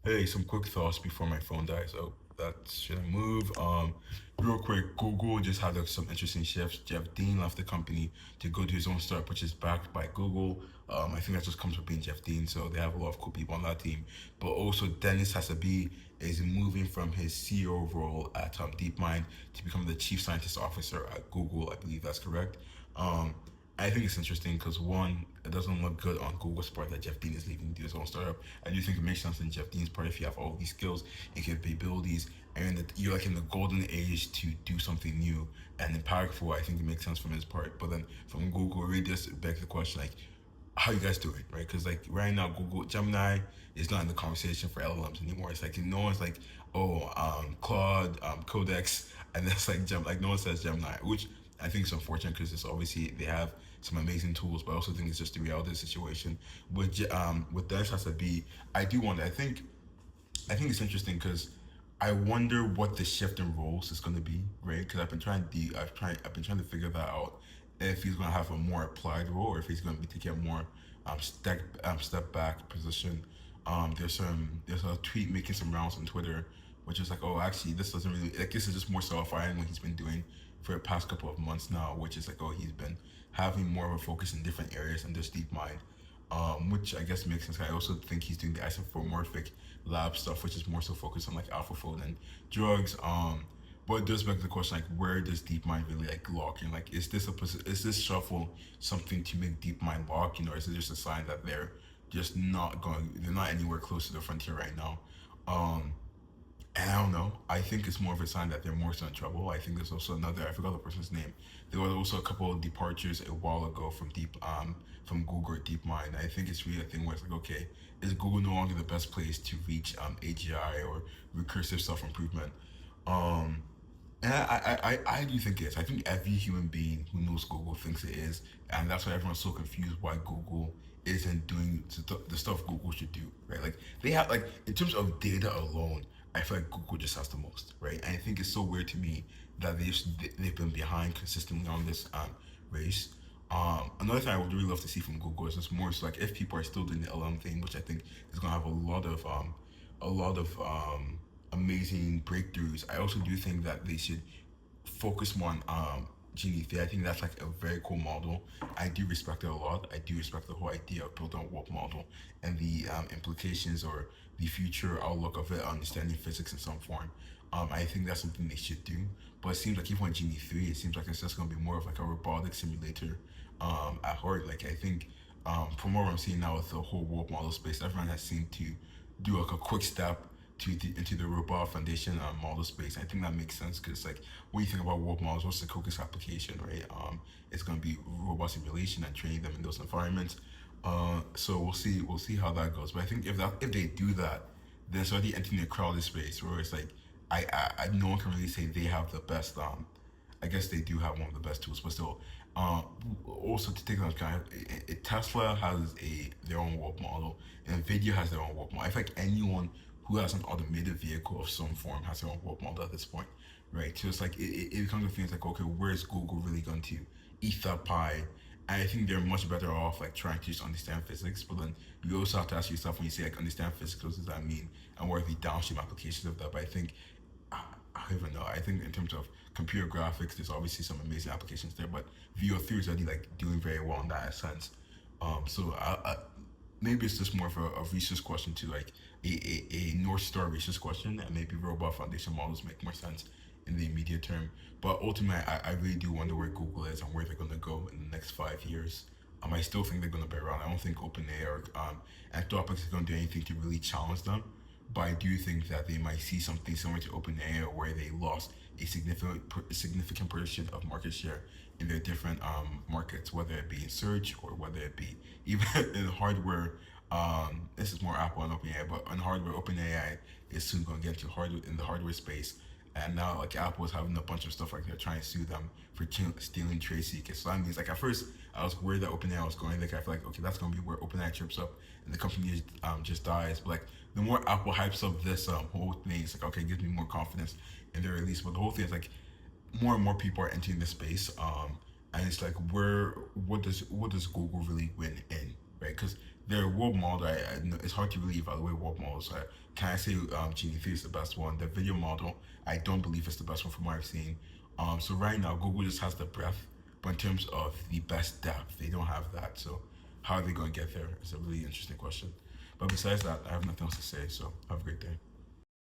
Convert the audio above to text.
Hey, some quick thoughts before my phone dies. Oh, that should I move? Real quick, Google just had some interesting shifts. Jeff Dean left the company to go do his own startup, which is backed by Google. I think that just comes with being Jeff Dean, so they have a lot of cool people on that team. But also, Dennis Hasabi is moving from his CEO role at DeepMind to become the chief scientist officer at Google. I believe that's correct. Um, I think it's interesting because one, it doesn't look good on Google's part that Jeff Dean is leaving to do his own startup. I do think it makes sense in Jeff Dean's part if you have all these skills and capabilities and that you're like in the golden age to do something new and impactful. I think it makes sense from his part. But then from Google, it really does beg the question like, how you guys doing, right? Because like right now, Google Gemini is not in the conversation for LLMs anymore. It's like no one's like, oh, Claude, Codex, and that's like like no one says Gemini, which I think is unfortunate because it's obviously they have some amazing tools, but I also think it's just the reality of the situation. With Dash has to be, I do wonder. I think it's interesting because I wonder what the shift in roles is going to be, right? Because I've been trying to figure that out. If he's going to have a more applied role, or if he's going to be taking a more step back position. There's a tweet making some rounds on Twitter, which is like, oh, actually, this doesn't really like this is just more solidifying what he's been doing for the past couple of months now, which is like, oh, he's been having more of a focus in different areas and just DeepMind, which I guess makes sense. I also think he's doing the isomorphic lab stuff, which is more so focused on like AlphaFold and drugs. But it does beg the question, like, where does DeepMind really like lock in? Like, is this shuffle something to make DeepMind lock in, or is it just a sign that they're not anywhere close to the frontier right now? Um, and I don't know. I think it's more of a sign that they're more so in trouble. I think there's also another. I forgot the person's name. There was also a couple of departures a while ago from Google or DeepMind. I think it's really a thing where it's like, okay, is Google no longer the best place to reach AGI or recursive self improvement? Um, and I do think it is. I think every human being who knows Google thinks it is, and that's why everyone's so confused why Google isn't doing the stuff Google should do, right? Like they have like in terms of data alone, I feel like Google just has the most, right? And I think it's so weird to me that they've been behind consistently on this race. Another thing I would really love to see from Google is just more so like if people are still doing the LM thing, which I think is gonna have a lot of amazing breakthroughs. I also do think that they should focus more on Genie 3. I think that's like a very cool model. I do respect it a lot. I do respect the whole idea of built on warp model and the implications or the future outlook of it, understanding physics in some form. I think that's something they should do. But it seems like even on Genie 3, it seems like it's just going to be more of like a robotic simulator at heart. Like I think from what I'm seeing now with the whole warp model space, everyone has seemed to do like a quick step into the robot foundation model space. I think that makes sense because like when you think about warp models, what's the quickest application, right? It's gonna be robot simulation and training them in those environments. So we'll see how that goes. But I think if they do that, then it's already entering a crowded space where it's like no one can really say they have the best. I guess they do have one of the best tools, but still. Uh, Also to take into account, Tesla has a their own warp model, and Nvidia has their own warp model. I feel like anyone who has an automated vehicle of some form has their own warp model at this point, right? So it's like it becomes a thing. It's like, okay, where's Google really going to eat that pie? And I think they're much better off like trying to just understand physics, but then you also have to ask yourself when you say like understand physics, what does that mean, and what are the downstream applications of that? But I think I don't even know. I think in terms of computer graphics, there's obviously some amazing applications there, but VO3 is already like doing very well in that sense. Maybe it's just more of a research question to like a North Star research question, and maybe robot foundation models make more sense in the immediate term. But ultimately, I really do wonder where Google is and where they're going to go in the next 5 years. I still think they're going to be around. I don't think OpenAI or Anthropic is going to do anything to really challenge them. But I do think that they might see something similar to OpenAI where they lost a significant portion of market share in their different markets, whether it be in search or whether it be even in hardware. This is more Apple and OpenAI, but in hardware, OpenAI is soon going to get into hardware in the hardware space. And now, like Apple is having a bunch of stuff like they're trying to sue them for stealing trade secrets. So that means, like at first, I was worried that OpenAI was going. Like I feel like okay, that's gonna be where OpenAI trips up and the company just dies. But like the more Apple hypes up this whole thing, it's like okay, it gives me more confidence in their release. But the whole thing is like more and more people are entering the space, and it's like where what does Google really win in, right? Because their world model, it's hard to really evaluate world models. Can I say Genie 3 is the best one? The video model, I don't believe it's the best one from what I've seen. So right now, Google just has the breadth, but in terms of the best depth, they don't have that. So how are they going to get there? It's a really interesting question. But besides that, I have nothing else to say. So have a great day.